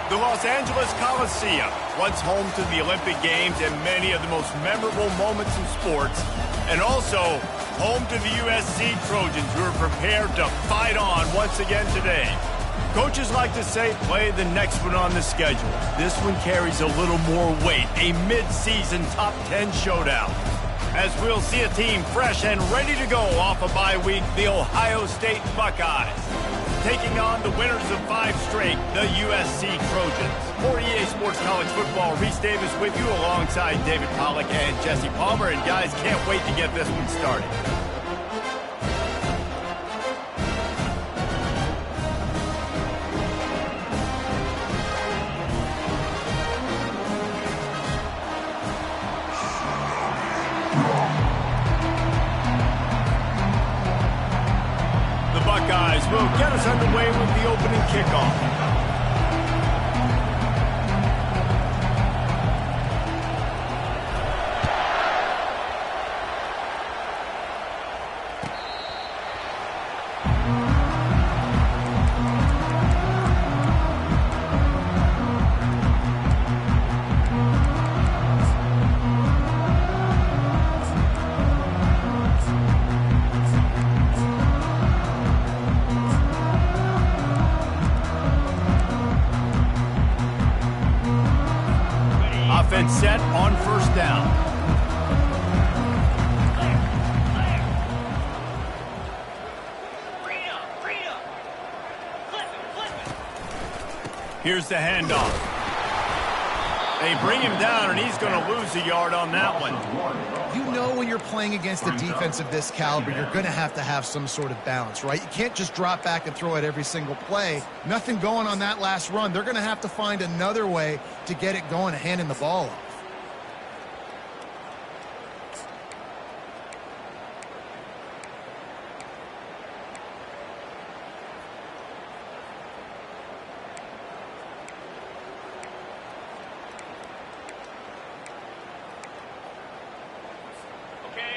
The Los Angeles Coliseum, once home to the Olympic Games and many of the most memorable moments in sports, and also home to the USC Trojans, who are prepared to fight on once again today. Coaches like to say, play the next one on the schedule. This one carries a little more weight, a mid-season top 10 showdown. As we'll see a team fresh and ready to go off a bye week, the Ohio State Buckeyes, taking on the winners of 5 straight, the USC Trojans. For EA Sports College Football, Reese Davis with you alongside David Pollack and Jesse Palmer. And guys, can't wait to get this one started. Buckeyes will get us underway with the opening kickoff. Offense set on first down. Here's the handoff. They bring him down, and he's going to lose a yard on that one. You know when you're playing against a defense of this caliber, you're going to have some sort of balance, right? You can't just drop back and throw it every single play. Nothing going on that last run. They're going to have to find another way to get it going and handing the ball off.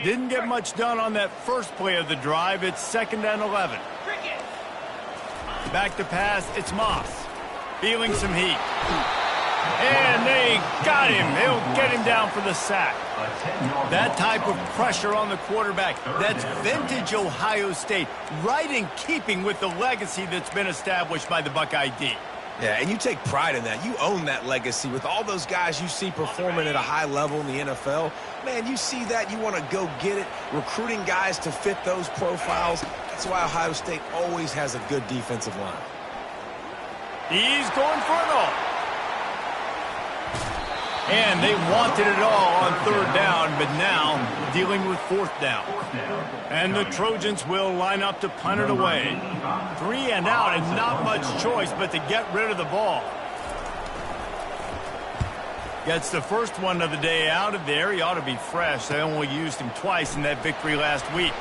Didn't get much done on that first play of the drive. It's 2nd and 11. Back to pass, it's Moss. Feeling some heat. And they got him. They'll get him down for the sack. That type of pressure on the quarterback, that's vintage Ohio State, right in keeping with the legacy that's been established by the Buckeye D. Yeah, and you take pride in that. You own that legacy with all those guys you see performing at a high level in the NFL. Man, you see that, you want to go get it, recruiting guys to fit those profiles. That's why Ohio State always has a good defensive line. He's going for it all. And they wanted it all on 3rd down, but now dealing with 4th down. And the Trojans will line up to punt it away. 3 and out, and not much choice but to get rid of the ball. Gets the first one of the day out of there. He ought to be fresh. They only used him twice in that victory last week.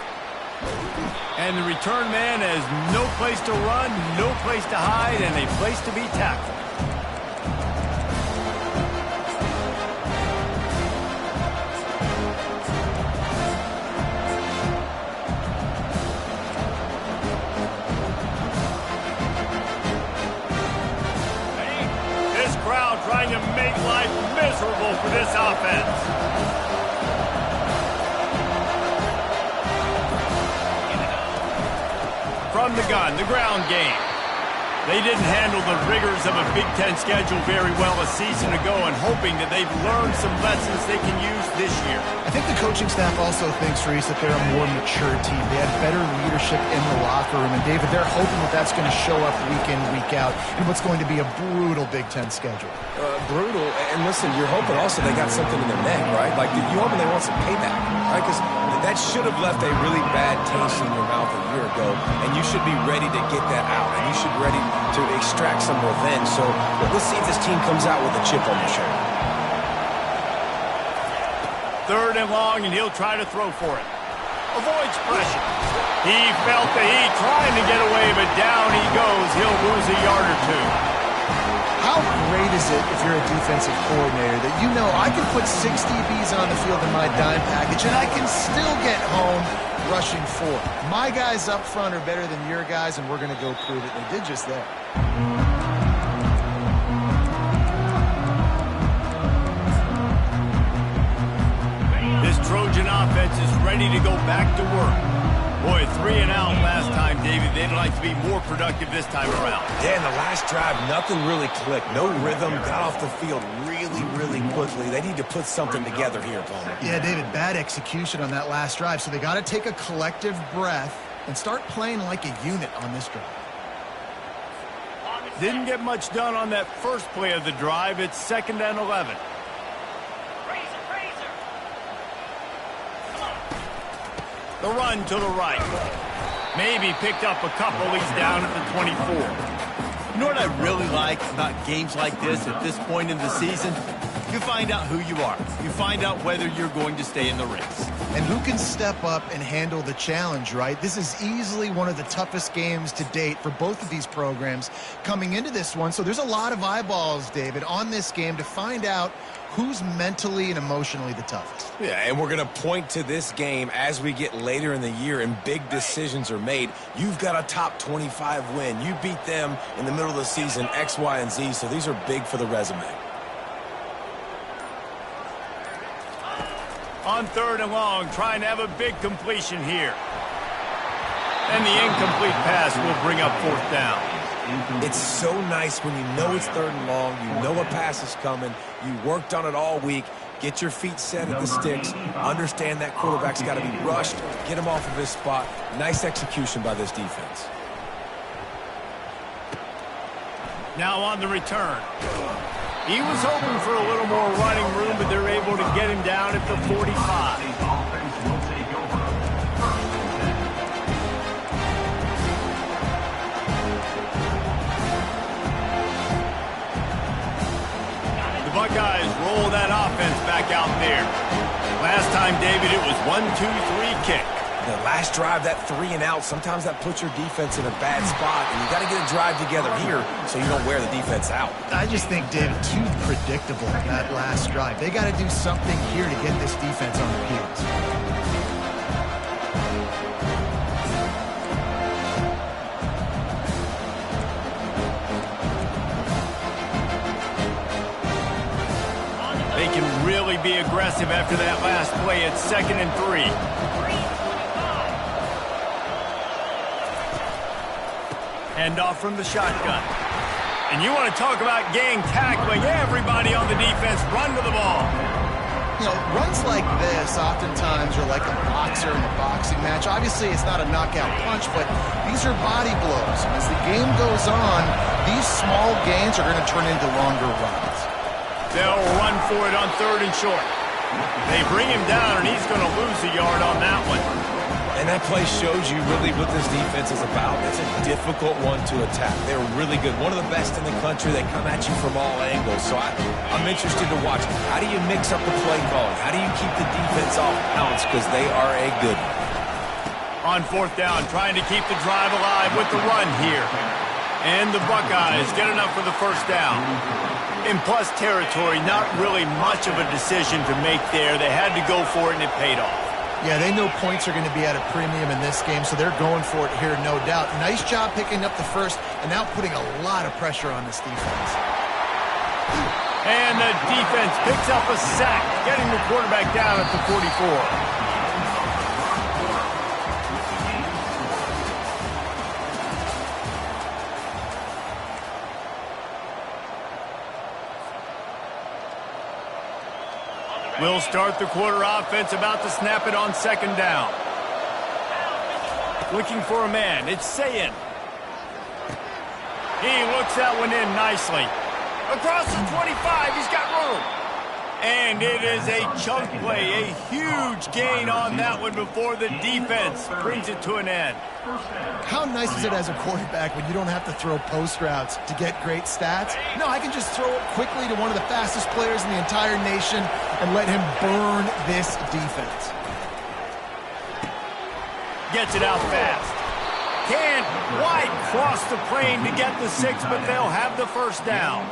And the return man has no place to run, no place to hide, and a place to be tackled. Trying to make life miserable for this offense. From the gun, the ground game. They didn't handle the rigors of a Big Ten schedule very well a season ago, and hoping that they've learned some lessons they can use this year. I think the coaching staff also thinks, Reese, that they're a more mature team. They had better leadership in the locker room. And, David, they're hoping that that's going to show up week in, week out in what's going to be a brutal Big Ten schedule. Brutal. And, listen, you're hoping also they got something in their neck, right? Like, you're hoping they want some payback, right? Because that should have left a really bad taste in your mouth a year ago, and you should be ready to get that out, and you should be ready to extract some revenge. So let's see if this team comes out with a chip on their shoulder. 3rd and long, and he'll try to throw for it. Avoids pressure. He felt the heat trying to get away, but down he goes. He'll lose a yard or 2. How great is it if you're a defensive coordinator that you know I can put 6 DBs on the field in my dime package and I can still get home rushing 4. My guys up front are better than your guys, and we're going to go prove it. They did just that. defense is ready to go back to work. Boy, 3 and out last time, David. They'd like to be more productive this time around. Yeah, in the last drive, nothing really clicked. No rhythm, got off the field really quickly. They need to put something together here, Palmer. Yeah, David, bad execution on that last drive, so they got to take a collective breath and start playing like a unit on this drive. Didn't get much done on that first play of the drive. It's 2nd and 11. The run to the right. Maybe picked up a couple. He's down at the 24. You know what I really like about games like this at this point in the season? You find out who you are. You find out whether you're going to stay in the race. And who can step up and handle the challenge, right? This is easily one of the toughest games to date for both of these programs coming into this one. So there's a lot of eyeballs, David, on this game to find out who's mentally and emotionally the toughest. Yeah, and we're going to point to this game as we get later in the year and big decisions are made. You've got a top 25 win. You beat them in the middle of the season, X, Y, and Z, so these are big for the resume. On 3rd and long, trying to have a big completion here. And the incomplete pass will bring up 4th down. It's so nice when you know it's 3rd and long, you know a pass is coming, you worked on it all week, get your feet set at the sticks, understand that quarterback's got to be rushed, get him off of his spot. Nice execution by this defense. Now on the return. He was hoping for a little more running room, but they're able to get him down at the 45. The Buckeyes roll that offense back out there. Last time, David, it was 1-2-3 kick. The last drive, that 3 and out, sometimes that puts your defense in a bad spot, and you got to get a drive together here so you don't wear the defense out. I just think, David, too predictable that last drive. They got to do something here to get this defense on their heels. They can really be aggressive after that last play. It's 2nd and 3. Hand off from the shotgun. And you want to talk about gang tackling. Everybody on the defense run to the ball. You know, runs like this oftentimes are like a boxer in a boxing match. Obviously, it's not a knockout punch, but these are body blows. And as the game goes on, these small gains are going to turn into longer runs. They'll run for it on 3rd and short. They bring him down, and he's going to lose a yard on that one. And that play shows you really what this defense is about. It's a difficult one to attack. They're really good. One of the best in the country. They come at you from all angles. So I'm interested to watch. How do you mix up the play calling? How do you keep the defense off balance? Because they are a good one. On 4th down, trying to keep the drive alive with the run here. And the Buckeyes get enough for the 1st down. In plus territory, not really much of a decision to make there. They had to go for it, and it paid off. Yeah, they know points are going to be at a premium in this game, so they're going for it here, no doubt. Nice job picking up the first and now putting a lot of pressure on this defense. And the defense picks up a sack, getting the quarterback down at the 44. We'll start the quarter offense, about to snap it on 2nd down. Looking for a man. It's Sayin. He looks that one in nicely. Across the 25, he's got room. And it is a chunk play, a huge gain on that one before the defense brings it to an end. How nice is it as a quarterback when you don't have to throw post routes to get great stats? No, I can just throw it quickly to one of the fastest players in the entire nation and let him burn this defense. Gets it out fast. Can't quite cross the plane to get the 6, but they'll have the 1st down.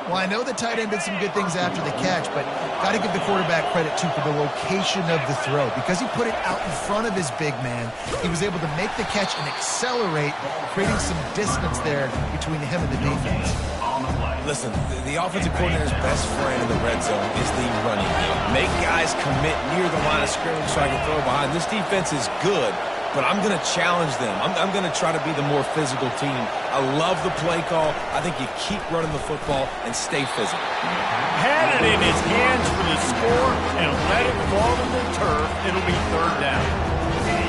Well, I know the tight end did some good things after the catch, but got to give the quarterback credit, too, for the location of the throw. Because he put it out in front of his big man, he was able to make the catch and accelerate, creating some distance there between him and the defense. Listen, the offensive coordinator's best friend in the red zone is the running game. Make guys commit near the line of scrimmage so I can throw behind. This defense is good, but I'm going to challenge them. I'm going to try to be the more physical team. I love the play call. I think you keep running the football and stay physical. Had it in his hands for the score and let it fall to the turf. It'll be third down.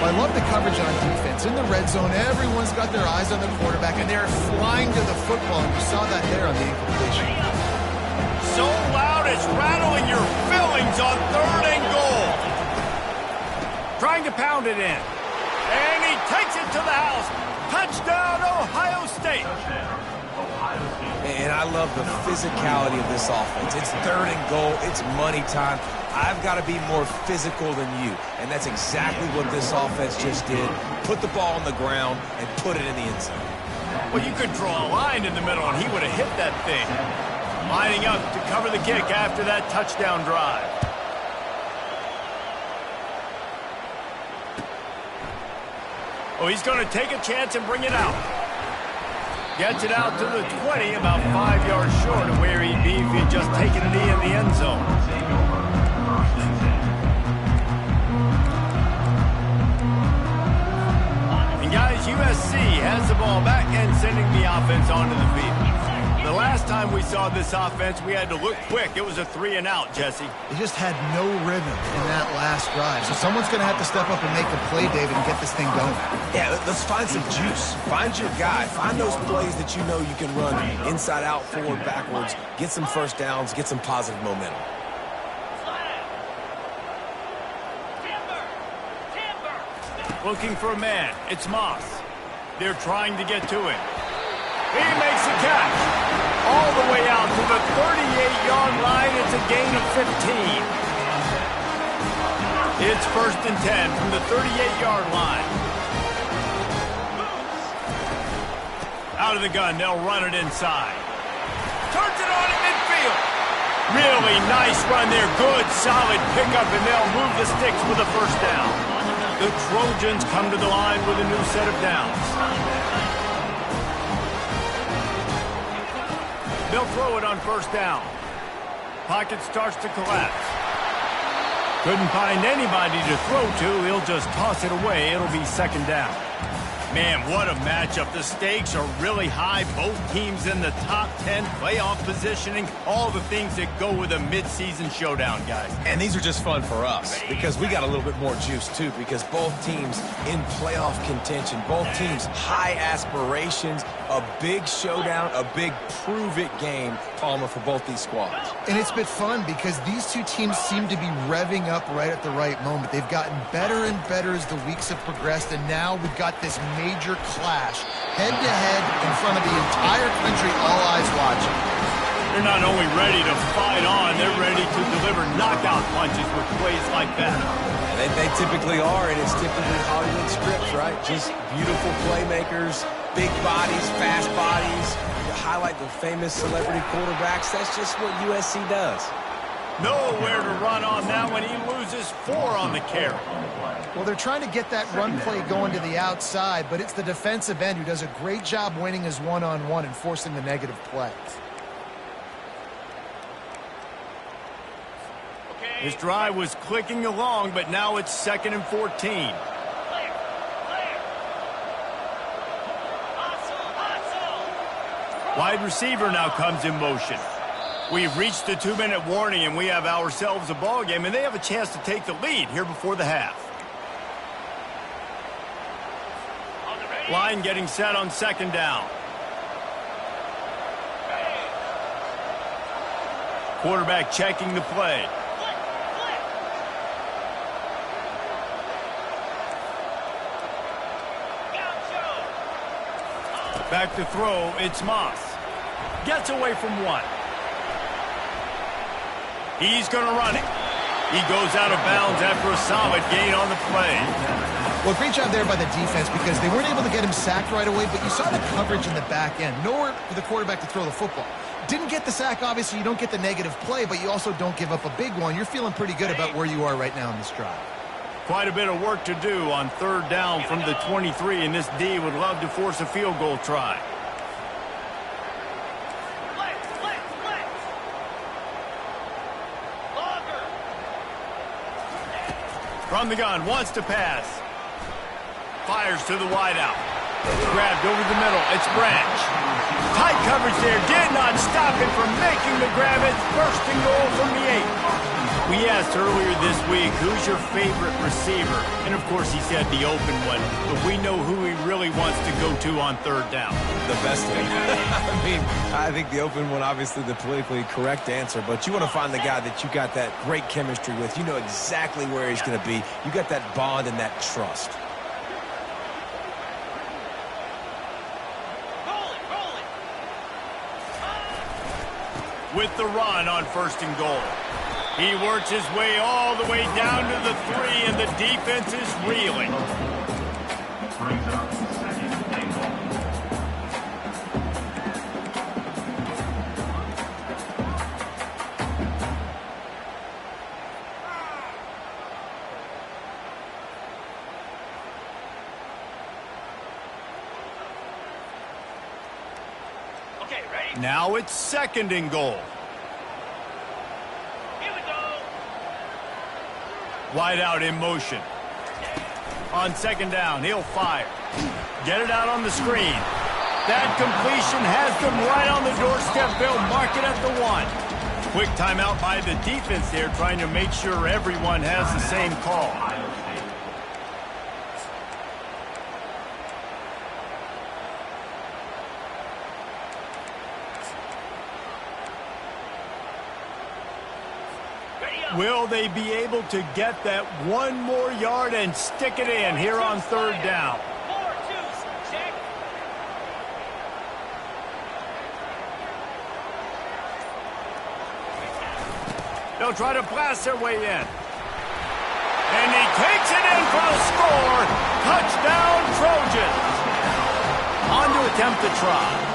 I love the coverage on defense. In the red zone, everyone's got their eyes on the quarterback, and they're flying to the football. And you saw that there on the incompletion. So loud it's rattling your fillings on third and goal. Trying to pound it in. And he takes it to the house. Touchdown, Ohio State. And I love the physicality of this offense. It's third and goal. It's money time. I've got to be more physical than you. And that's exactly what this offense just did. Put the ball on the ground and put it in the end zone. Well, you could draw a line in the middle, and he would have hit that thing. Lining up to cover the kick after that touchdown drive. Oh, he's going to take a chance and bring it out. Gets it out to the 20, about 5 yards short of where he'd be if he'd just taken a knee in the end zone. And guys, USC has the ball back and sending the offense onto the field. The last time we saw this offense, we had to look quick. It was a 3-and-out, Jesse. They just had no rhythm in that last drive. So someone's going to have to step up and make a play, David, and get this thing going. Yeah, let's find some juice. Find your guy. Find those plays that you know you can run inside out, forward, backwards. Get some first downs. Get some positive momentum. Looking for a man. It's Moss. They're trying to get to him. He makes the catch. All the way out to the 38-yard line. It's a gain of 15. It's 1st and 10 from the 38-yard line. Out of the gun, they'll run it inside. Turns it on in midfield. Really nice run there. Good, solid pickup, and they'll move the sticks with a first down. The Trojans come to the line with a new set of downs. They'll throw it on first down. Pocket starts to collapse. Couldn't find anybody to throw to. He'll just toss it away. It'll be 2nd down. Man, what a matchup. The stakes are really high. Both teams in the top 10, playoff positioning, all the things that go with a midseason showdown, guys. And these are just fun for us because we got a little bit more juice, too, because both teams in playoff contention, both teams high aspirations, a big showdown, a big prove-it game, Palmer, for both these squads. And it's been fun because these two teams seem to be revving up right at the right moment. They've gotten better and better as the weeks have progressed, and now we've got this major clash, head-to-head in front of the entire country, all eyes watching. They're not only ready to fight on, they're ready to deliver knockout punches with plays like that. They typically are, and it's typically Hollywood scripts, right? Just beautiful playmakers, big bodies, fast bodies. You highlight the famous celebrity quarterbacks. That's just what USC does. Nowhere to run on that one. He loses 4 on the carry. Well, they're trying to get that run play going to the outside, but it's the defensive end who does a great job winning his one-on-one and forcing the negative play. This drive was clicking along, but now it's 2nd and 14. Wide receiver now comes in motion. We've reached the 2-minute warning, and we have ourselves a ball game, and they have a chance to take the lead here before the half. Line getting set on 2nd down. Quarterback checking the play. Back to throw, it's Moss. Gets away from 1. He's going to run it. He goes out of bounds after a solid gain on the play. Well, great job there by the defense because they weren't able to get him sacked right away, but you saw the coverage in the back end. Nowhere for the quarterback to throw the football. Didn't get the sack, obviously. You don't get the negative play, but you also don't give up a big one. You're feeling pretty good about where you are right now in this drive. Quite a bit of work to do on 3rd down from the 23, and this D would love to force a field goal try. From the gun, wants to pass. Fires to the wideout. Grabbed over the middle. It's Branch. Tight coverage there. Did not stop him from making the grab. It's first and goal from the 8. We asked earlier this week, who's your favorite receiver? And, of course, he said the open one. But we know who he really wants to go to on third down. The best thing. I mean, I think the open one, obviously the politically correct answer, but you want to find the guy that you got that great chemistry with. You know exactly where he's going to be. You got that bond and that trust. With the run on first and goal. He works his way all the way down to the 3, and the defense is reeling. Okay, ready? Now it's second and goal. Here we go. Wide out in motion. On second down, he'll fire. Get it out on the screen. That completion has them right on the doorstep. They'll mark it at the 1. Quick timeout by the defense there, trying to make sure everyone has the same call. Will they be able to get that one more yard and stick it in here on third down? 4-2, check. They'll try to blast their way in. And he takes it in for the score. Touchdown, Trojans. On to attempt the try.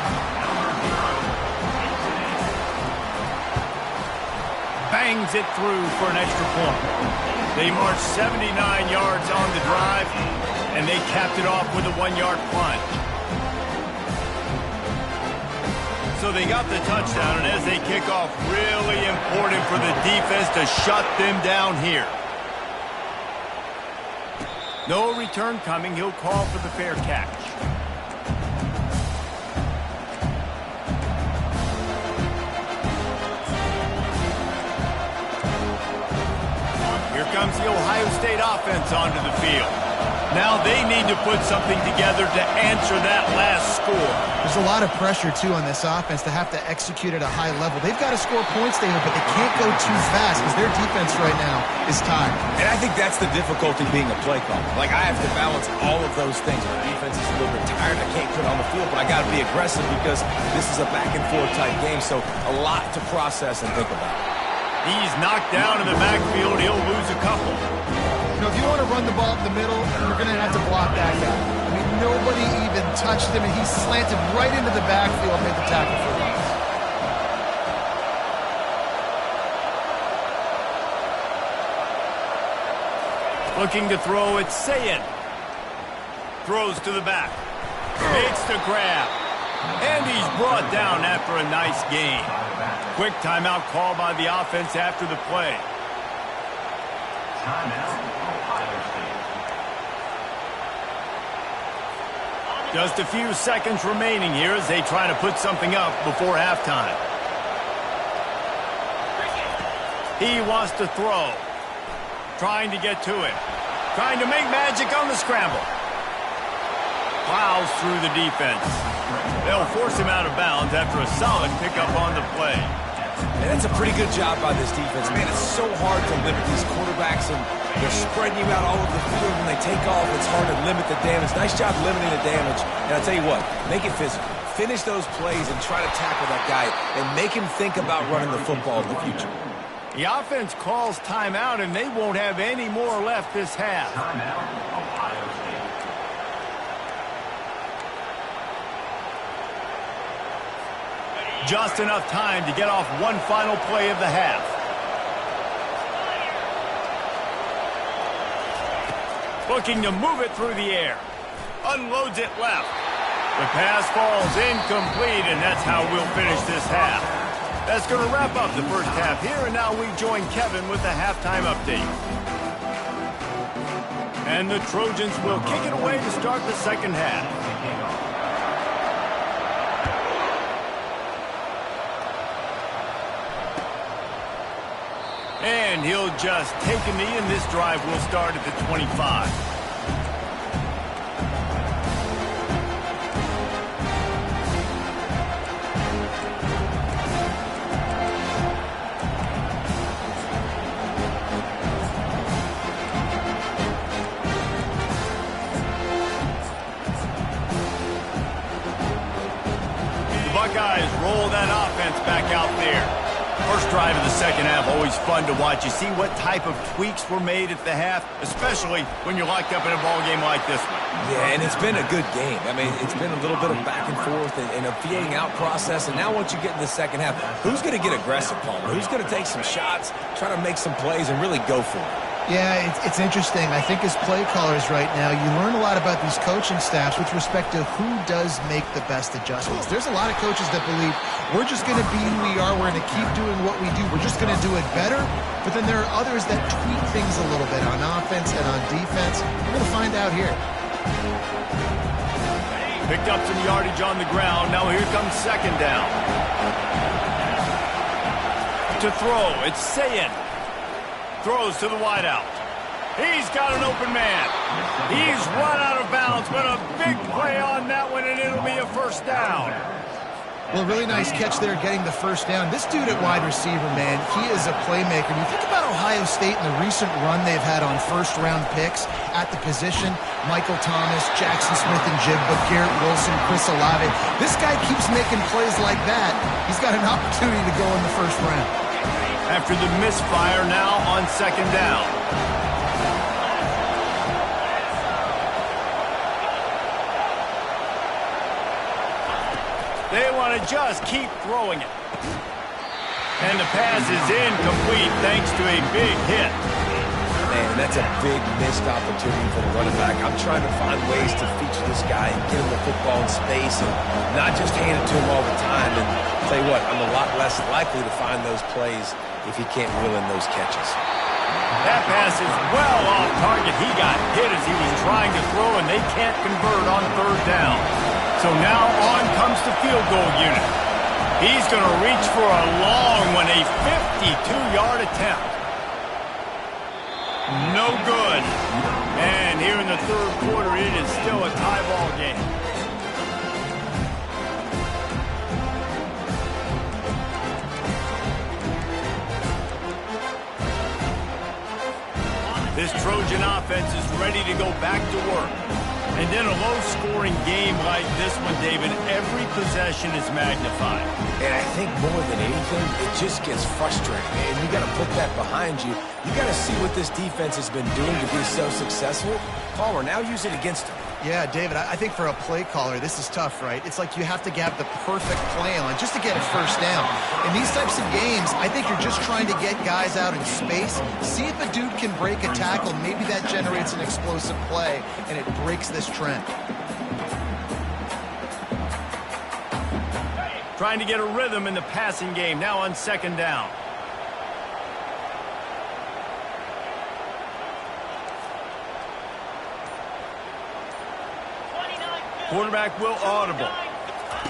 Bangs it through for an extra point. They marched 79 yards on the drive, and they capped it off with a 1-yard plunge. So they got the touchdown, and as they kick off, really important for the defense to shut them down here. No return coming. He'll call for the fair catch. Here comes the Ohio State offense onto the field. Now they need to put something together to answer that last score. There's a lot of pressure, too, on this offense to have to execute at a high level. They've got to score points, David, but they can't go too fast because their defense right now is tired. And I think that's the difficulty being a play caller. Like, I have to balance all of those things. My defense is a little bit tired. I can't put it on the field, but I got to be aggressive because this is a back-and-forth type game, so a lot to process and think about. He's knocked down in the backfield. He'll lose a couple. You know, if you want to run the ball up the middle, you're going to have to block that guy. I mean, nobody even touched him, and he slanted right into the backfield and made the tackle for loss. Looking to throw, it's Sayin. Throws to the back. Makes the grab. And he's brought down after a nice gain. Quick timeout call by the offense after the play. Just a few seconds remaining here as they try to put something up before halftime. He wants to throw. Trying to get to it. Trying to make magic on the scramble. Plows through the defense. They'll force him out of bounds after a solid pickup on the play. And it's a pretty good job by this defense. Man, it's so hard to limit these quarterbacks, and they're spreading you out all over the field. When they take off, it's hard to limit the damage. Nice job limiting the damage. And I'll tell you what, make it physical. Finish those plays and try to tackle that guy and make him think about running the football in the future. The offense calls timeout, and they won't have any more left this half. Just enough time to get off one final play of the half. Looking to move it through the air. Unloads it left. The pass falls incomplete, and that's how we'll finish this half. That's going to wrap up the first half here, and now we join Kevin with the halftime update. And the Trojans will kick it away to start the second half. And he'll just take a knee, and this drive will start at the 25. Buckeyes roll that offense back out there. First drive of the second half, always fun to watch. You see what type of tweaks were made at the half, especially when you're locked up in a ball game like this one. Yeah, and it's been a good game. I mean, it's been a little bit of back and forth and a feeding out process. And now once you get in the second half, who's going to get aggressive, Palmer? Who's going to take some shots, try to make some plays, and really go for it? Yeah, it's interesting. I think as play callers right now, you learn a lot about these coaching staffs with respect to who does make the best adjustments. There's a lot of coaches that believe we're just going to be who we are. We're going to keep doing what we do. We're just going to do it better. But then there are others that tweak things a little bit on offense and on defense. We're going to find out here. Picked up some yardage on the ground. Now here comes second down. To throw, it's Sayin. Throws to the wideout. He's got an open man. He's run out of bounds, but a big play on that one, and it'll be a first down. Well, really nice catch there getting the first down. This dude at wide receiver, man, he is a playmaker. And you think about Ohio State and the recent run they've had on first-round picks at the position. Michael Thomas, Jackson Smith-Njigba, Garrett Wilson, Chris Olave. This guy keeps making plays like that. He's got an opportunity to go in the first round. After the misfire, now on second down. They want to just keep throwing it. And the pass is incomplete thanks to a big hit. Man, that's a big missed opportunity for the running back. I'm trying to find ways to feature this guy and get him the football in space and not just hand it to him all the time. And I'll tell you what, I'm a lot less likely to find those plays if he can't reel in those catches. That pass is well off target. He got hit as he was trying to throw, and they can't convert on third down. So now on comes the field goal unit. He's going to reach for a long one, a 52-yard attempt. No good. And here in the third quarter, it is still a tie ball game. This Trojan offense is ready to go back to work. And in a low-scoring game like this one, David, every possession is magnified. And I think more than anything, it just gets frustrating. And you got to put that behind you. You got to see what this defense has been doing to be so successful. Palmer, now use it against them. Yeah, David, I think for a play caller, this is tough, right? It's like you have to have the perfect play on just to get a first down. In these types of games, I think you're just trying to get guys out in space, see if a dude can break a tackle. Maybe that generates an explosive play, and it breaks this trend. Trying to get a rhythm in the passing game, now on second down. Quarterback will audible.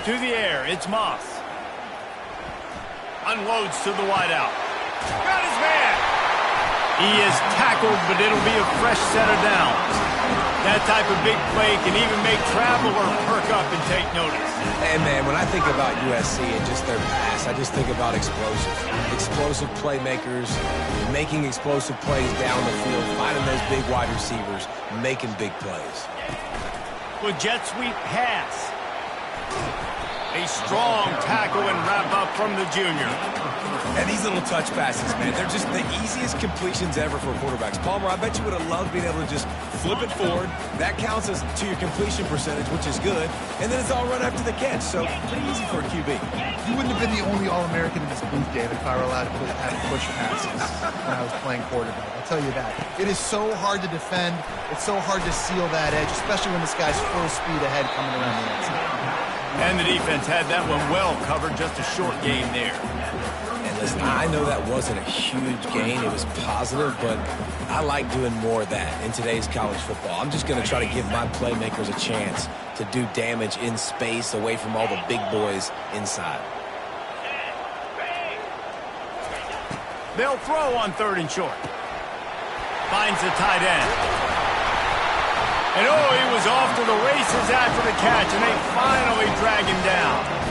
To the air, it's Moss. Unloads to the wideout. Got his man. He is tackled, but it'll be a fresh set of downs. That type of big play can even make travelers perk up and take notice. And, man, when I think about USC and just their pass, I just think about explosive. Explosive playmakers, making explosive plays down the field, finding those big wide receivers, making big plays. With jet sweep pass. A strong tackle and wrap up from the junior. And these little touch passes, man, they're just the easiest completions ever for quarterbacks. Palmer, I bet you would have loved being able to just flip it forward. That counts as to your completion percentage, which is good. And then it's all run after the catch, so pretty easy for a QB. You wouldn't have been the only All-American in this booth, David, if I were allowed to have push passes when I was playing quarterback. I'll tell you that. It is so hard to defend. It's so hard to seal that edge, especially when this guy's full speed ahead coming around the outside. And the defense had that one well covered, just a short game there. And Listen, I know that wasn't a huge gain. It was positive, but I like doing more of that in today's college football. I'm just going to try to give my playmakers a chance to do damage in space away from all the big boys inside. They'll throw on 3rd and short. Finds the tight end. And oh, he was off to the races after the catch, and they finally drag him down.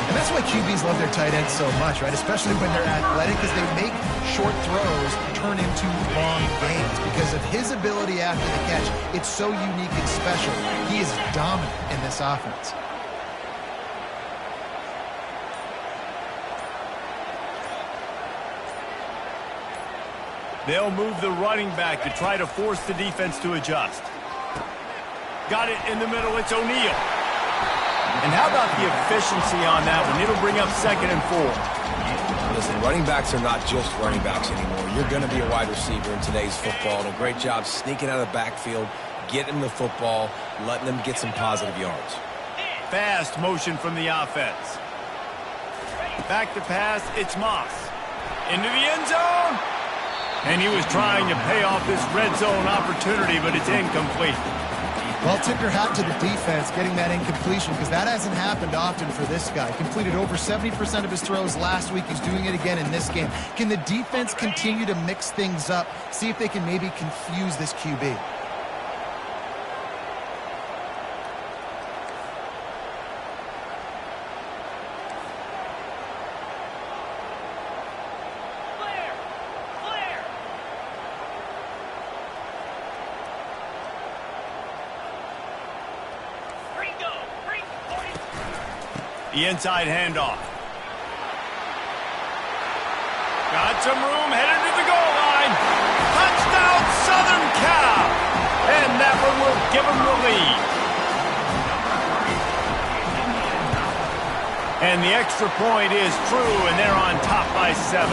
And that's why QBs love their tight ends so much, right? Especially when they're athletic, because they make short throws turn into long gains. Because of his ability after the catch, it's so unique and special. He is dominant in this offense. They'll move the running back to try to force the defense to adjust. Got it in the middle. It's O'Neal. And how about the efficiency on that one? It'll bring up 2nd and 4. Listen, running backs are not just running backs anymore. You're going to be a wide receiver in today's football. And a great job sneaking out of the backfield, getting the football, letting them get some positive yards. Fast motion from the offense. Back to pass. It's Moss. Into the end zone. And he was trying to pay off this red zone opportunity, but it's incomplete. Well, tip your hat to the defense getting that incompletion, because that hasn't happened often for this guy. Completed over 70% of his throws last week. He's doing it again in this game. Can the defense continue to mix things up? See if they can maybe confuse this QB. The inside handoff. Got some room, headed to the goal line. Touchdown, Southern Cal. And that one will give them the lead. And the extra point is true, and they're on top by 7.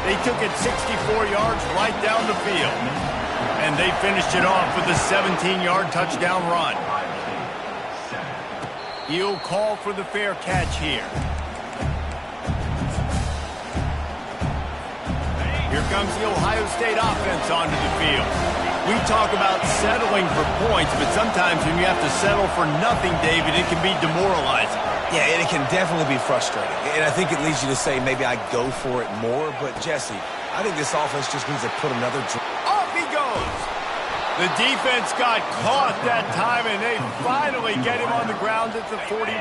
They took it 64 yards right down the field. And they finished it off with a 17-yard touchdown run. He'll call for the fair catch here. Here comes the Ohio State offense onto the field. We talk about settling for points, but sometimes when you have to settle for nothing, David, it can be demoralizing. Yeah, and it can definitely be frustrating. And I think it leads you to say maybe I go for it more. But, Jesse, I think this offense just needs to put another Off he goes. The defense got caught that time, and they finally get him on the ground at the 41.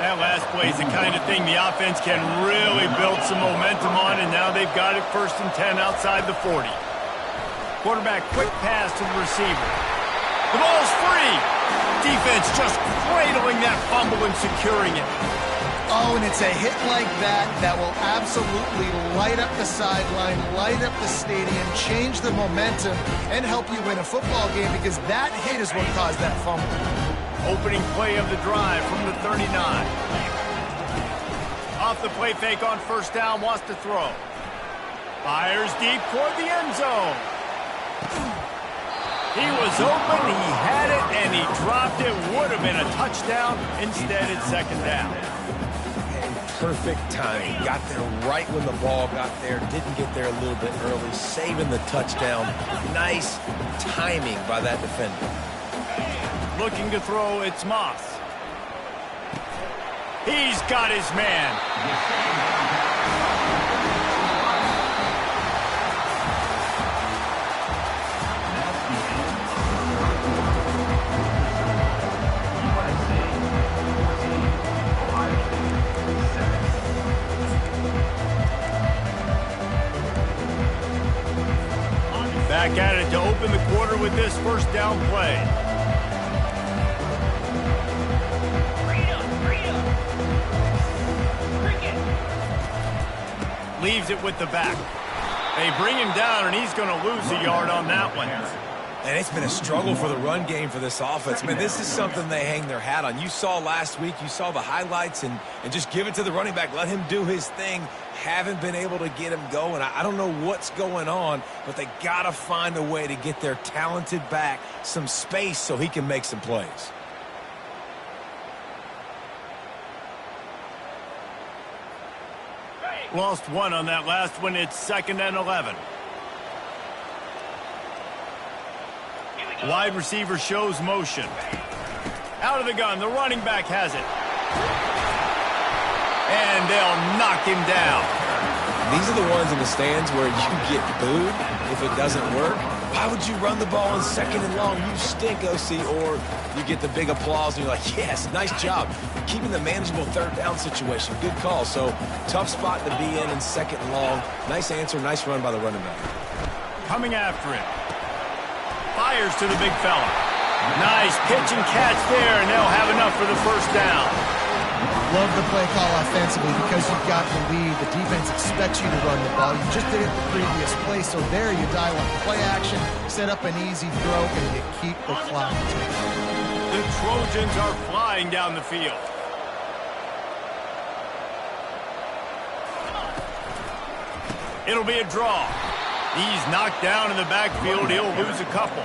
That last play is the kind of thing the offense can really build some momentum on, and now they've got it 1st and 10 outside the 40. Quarterback, quick pass to the receiver. The ball's free. Defense just cradling that fumble and securing it. Oh, and it's a hit like that that will absolutely light up the sideline, light up the stadium, change the momentum, and help you win a football game, because that hit is what caused that fumble. Opening play of the drive from the 39. Off the play fake on 1st down, wants to throw. Fires deep toward the end zone. He was open, he had it, and he dropped it. Would have been a touchdown. Instead, it's 2nd down. perfect timing. Got there right when the ball got there. Didn't get there a little bit early. Saving the touchdown. Nice timing by that defender. Looking to throw, it's Moss. He's got his man. Back at it to open the quarter with this first down play. Leaves it with the back. They bring him down, and he's going to lose a yard on that one. And it's been a struggle for the run game for this offense. Man, this is something they hang their hat on. You saw last week, you saw the highlights, and just give it to the running back. Let him do his thing. Haven't been able to get him going. I don't know what's going on, but they got to find a way to get their talented back some space so he can make some plays. Lost one on that last one. It's 2nd and 11. Wide receiver shows motion. Out of the gun, the running back has it. And they'll knock him down. These are the ones in the stands where you get booed if it doesn't work. Why would you run the ball on 2nd and long? You stink, OC. Or you get the big applause and you're like, yes, nice job. Keeping the manageable 3rd down situation. Good call. So tough spot to be in 2nd and long. Nice answer, nice run by the running back. Coming after him. Fires to the big fella. Nice pitch and catch there, and they'll have enough for the 1st down. Love the play call offensively because you've got the lead. The defense expects you to run the ball. You just did it the previous play, so there you dial up play action, set up an easy throw, and you keep the clock ticking. The Trojans are flying down the field. It'll be a draw. He's knocked down in the backfield. He'll lose a couple.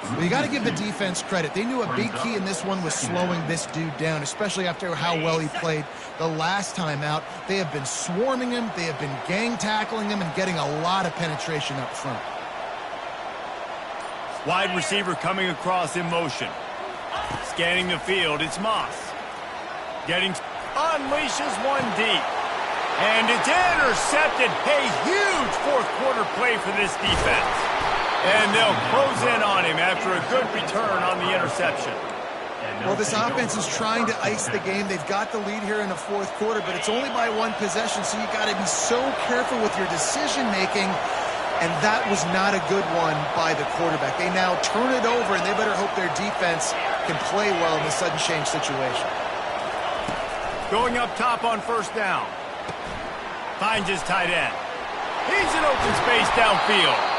Well, you got to give the defense credit. They knew a big key in this one was slowing this dude down, especially after how well he played the last time out. They have been swarming him. They have been gang tackling him and getting a lot of penetration up front. Wide receiver coming across in motion. Scanning the field, it's Moss. Unleashes one deep. And it's intercepted. A huge 4th quarter play for this defense. And they'll close in on him after a good return on the interception. Well, this offense is trying to ice the game. They've got the lead here in the 4th quarter, but it's only by 1 possession, so you got to be so careful with your decision-making. And that was not a good one by the quarterback. They now turn it over, and they better hope their defense can play well in the sudden change situation. Going up top on 1st down. Finds his tight end. He's in open space downfield.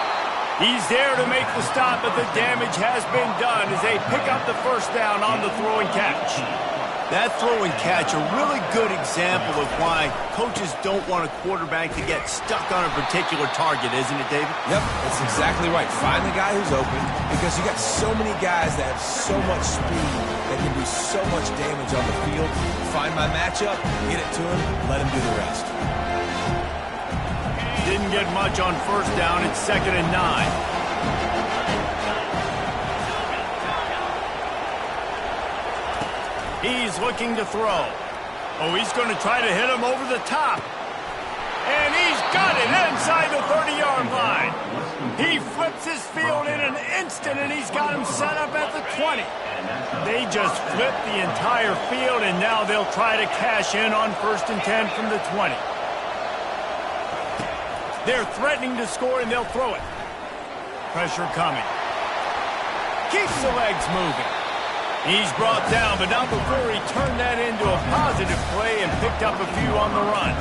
He's there to make the stop, but the damage has been done as they pick up the 1st down on the throw and catch. That throw and catch, a really good example of why coaches don't want a quarterback to get stuck on a particular target, isn't it, David? Yep, that's exactly right. Find the guy who's open because you got so many guys that have so much speed that can do so much damage on the field. Find my matchup, get it to him, let him do the rest. Didn't get much on 1st down. It's 2nd and 9. He's looking to throw. Oh, he's going to try to hit him over the top. And he's got it inside the 30-yard line. He flips his field in an instant, and he's got him set up at the 20. They just flipped the entire field, and now they'll try to cash in on 1st and 10 from the 20. They're threatening to score, and they'll throw it. Pressure coming. Keeps the legs moving. He's brought down, but not before he turned that into a positive play and picked up a few on the run.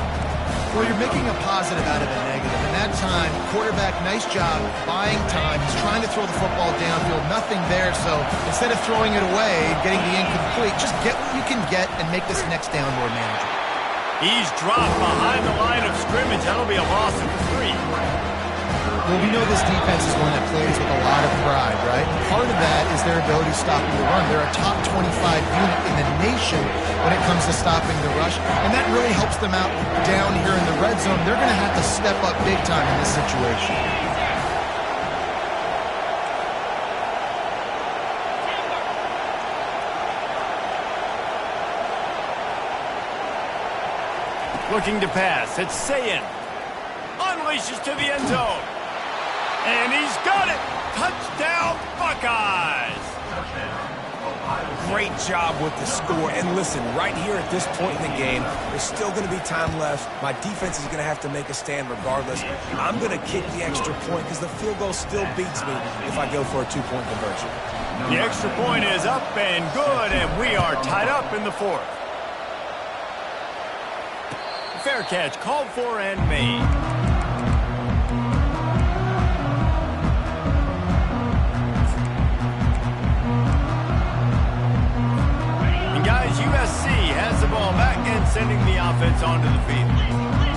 Well, you're making a positive out of a negative. And that time, quarterback, nice job, buying time. He's trying to throw the football downfield. Nothing there, so instead of throwing it away and getting the incomplete, just get what you can get and make this next down more manageable. He's dropped behind the line of scrimmage. That'll be a loss of 3. Well, we know this defense is one that plays with a lot of pride, right? Part of that is their ability stopping the run. They're a top 25 unit in the nation when it comes to stopping the rush, and that really helps them out down here in the red zone. They're going to have to step up big time in this situation. Looking to pass. It's Sayin. Unleashes to the end zone. And he's got it. Touchdown, Buckeyes. Great job with the score. And listen, right here at this point in the game, there's still going to be time left. My defense is going to have to make a stand regardless. I'm going to kick the extra point because the field goal still beats me if I go for a 2-point conversion. The extra point is up and good, and we are tied up in the 4th. Fair catch called for and made. And guys, USC has the ball back and sending the offense onto the field.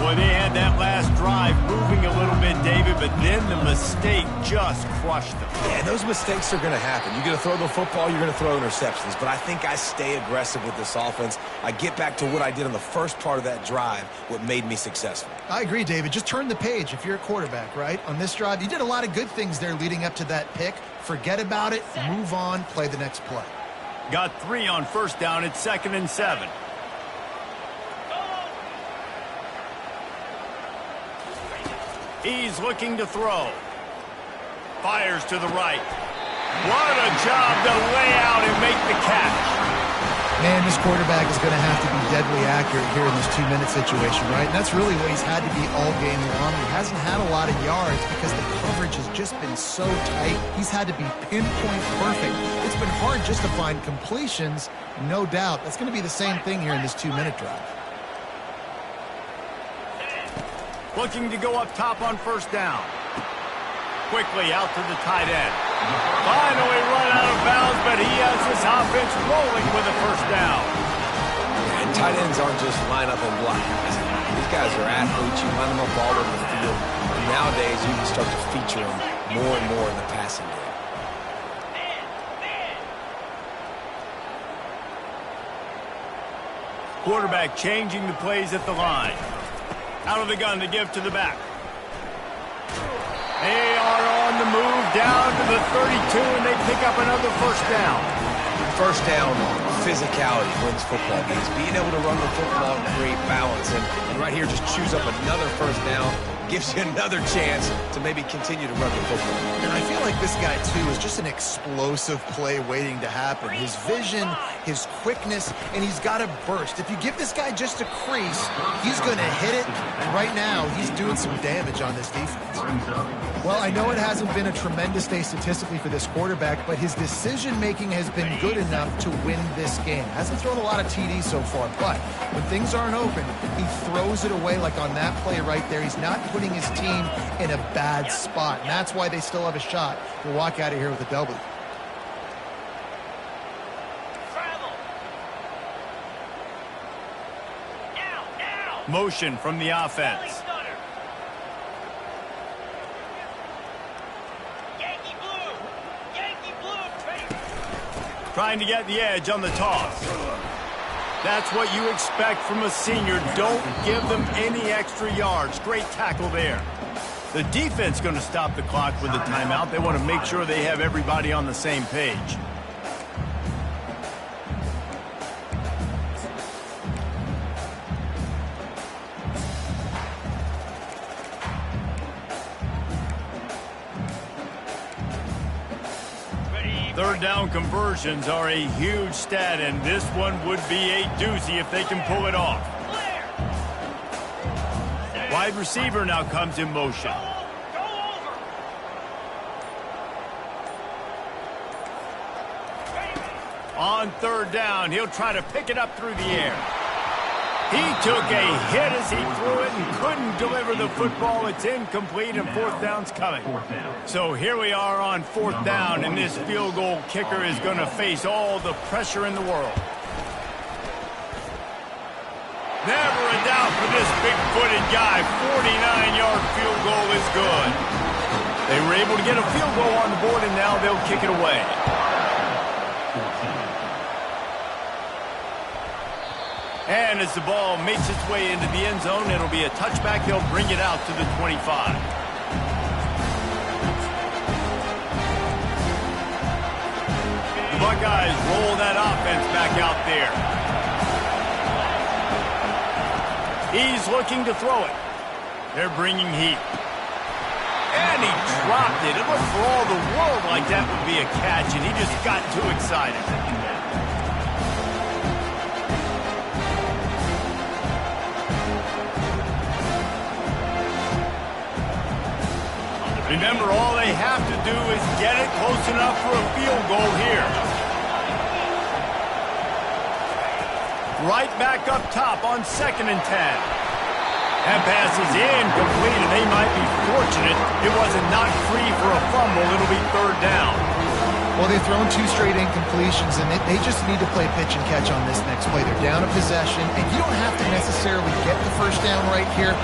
Boy, they had that last drive moving a little bit David, but then the mistake just crushed them. Yeah, those mistakes are going to happen. You're going to throw the football, you're going to throw interceptions. But I think I stay aggressive with this offense. I get back to what I did on the first part of that drive, what made me successful. I agree, David. Just turn the page if you're a quarterback, right? On this drive, you did a lot of good things there leading up to that pick. Forget about it, move on, play the next play. Got 3 on first down. It's 2nd and 7. He's looking to throw. Fires to the right. What a job to lay out and make the catch. Man, this quarterback is going to have to be deadly accurate here in this 2-minute situation, right? And that's really what he's had to be all game long. He hasn't had a lot of yards because the coverage has just been so tight. He's had to be pinpoint perfect. It's been hard just to find completions, no doubt. That's going to be the same thing here in this 2-minute drive. Looking to go up top on first down. Quickly out to the tight end. Finally run out of bounds, but he has his offense rolling with a first down. And tight ends aren't just line up and block. These guys are athletes. You line them up all over the field. And nowadays, you can start to feature them more and more in the passing game. Quarterback changing the plays at the line. Out of the gun to give to the back. They are on the move down to the 32, and they pick up another first down. First down, physicality wins football games. Being able to run the football and create balance. And right here, just choose up another first down. Gives you another chance to maybe continue to run the football. And I feel like this guy, too, is just an explosive play waiting to happen. His vision, his quickness, and he's got a burst. If you give this guy just a crease, he's going to hit it. And right now, he's doing some damage on this defense. Well, I know it hasn't been a tremendous day statistically for this quarterback, but his decision-making has been good enough to win this game. Hasn't thrown a lot of TDs so far, but when things aren't open, he throws it away like on that play right there. He's not putting his team in a bad spot, and that's why they still have a shot to walk out of here with a W. Travel. Now. Motion from the offense. Yankee blue. Ready. Trying to get the edge on the toss. That's what you expect from a senior. Don't give them any extra yards. Great tackle there. The defense going to stop the clock with a timeout. They want to make sure they have everybody on the same page. Third down conversions are a huge stat, and this one would be a doozy if they can pull it off. Wide receiver now comes in motion. Go over. On third down, he'll try to pick it up through the air. He took a hit as he threw it and couldn't deliver the football. It's incomplete, and fourth down's coming. So here we are on fourth down, and this field goal kicker is going to face all the pressure in the world. Never a doubt for this big-footed guy. 49-yard field goal is good. They were able to get a field goal on the board, and now they'll kick it away. And as the ball makes its way into the end zone, it'll be a touchback. They'll bring it out to the 25. The Buckeyes roll that offense back out there. He's looking to throw it. They're bringing heat. And he dropped it. It looked for all the world like that would be a catch, and he just got too excited. Remember, all they have to do is get it close enough for a field goal here. Right back up top on 2nd and 10. That pass is incomplete, and they might be fortunate it wasn't knocked free for a fumble. It'll be third down. Well, they've thrown 2 straight incompletions, and they just need to play pitch and catch on this next play. They're down a possession, and you don't have to necessarily get the first down right here.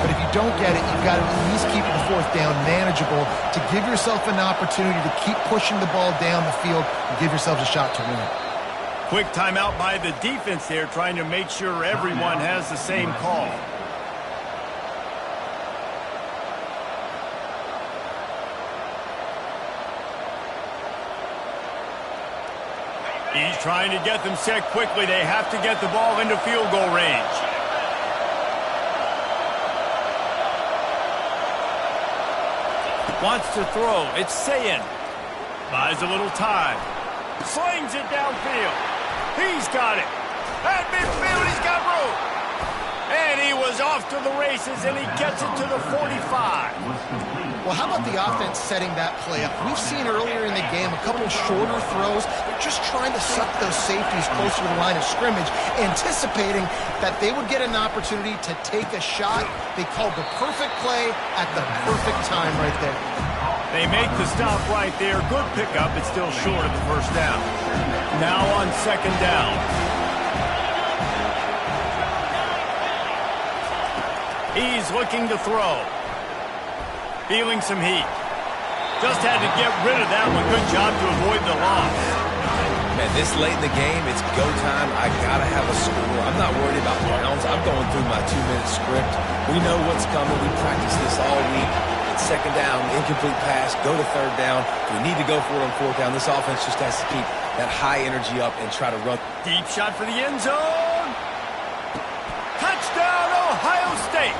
But if you don't get it, you've got to at least keep the fourth down manageable to give yourself an opportunity to keep pushing the ball down the field and give yourselves a shot to win. Quick timeout by the defense there, trying to make sure everyone has the same call. He's trying to get them set quickly. They have to get the ball into field goal range. Wants to throw. It's Sayin. Buys a little time. Slings it downfield. He's got it. At midfield, he's got room. And he was off to the races, and he gets it to the 45. Well, how about the offense setting that play up? We've seen earlier in the game a couple shorter throws. They're just trying to suck those safeties closer to the line of scrimmage, anticipating that they would get an opportunity to take a shot. They called the perfect play at the perfect time right there. They make the stop right there. Good pickup. It's still short of the first down. Now on second down. He's looking to throw. Feeling some heat. Just had to get rid of that one. Good job to avoid the loss. Man, this late in the game, it's go time. I got to have a score. I'm not worried about rounds. I'm going through my 2-minute script. We know what's coming. We practiced this all week. It's second down, incomplete pass, go to third down. If we need to go for it on fourth down, this offense just has to keep that high energy up and try to run. Deep shot for the end zone. Touchdown, Ohio State.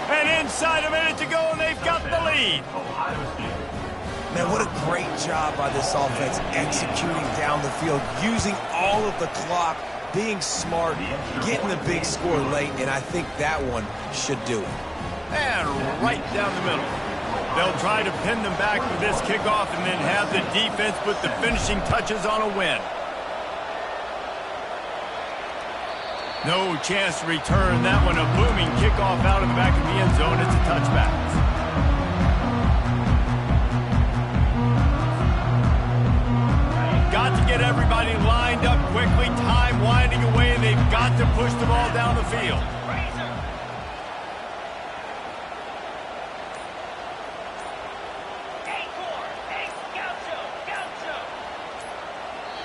And inside a minute to go, and they've got the lead. Man, what a great job by this offense executing down the field, using all of the clock, being smart, getting the big score late, and I think that one should do it. And right down the middle. They'll try to pin them back with this kickoff and then have the defense put the finishing touches on a win. No chance to return that one. A booming kickoff out of the back of the end zone. It's a touchback. Got to get everybody lined up quickly. Time winding away, and they've got to push the ball down the field.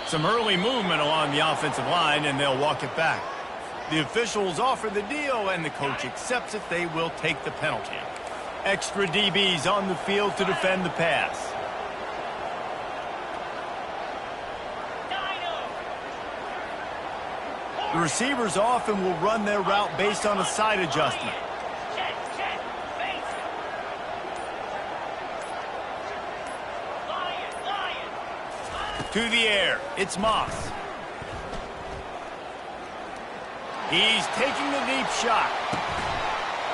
Some early movement along the offensive line, and they'll walk it back. The officials offer the deal, and the coach accepts it. They will take the penalty. Extra DBs on the field to defend the pass. The receivers often will run their route based on a side adjustment. To the air, it's Moss. He's taking the deep shot.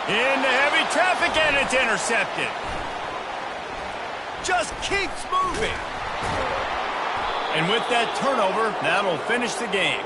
Into heavy traffic, and it's intercepted. Just keeps moving. And with that turnover, that'll finish the game.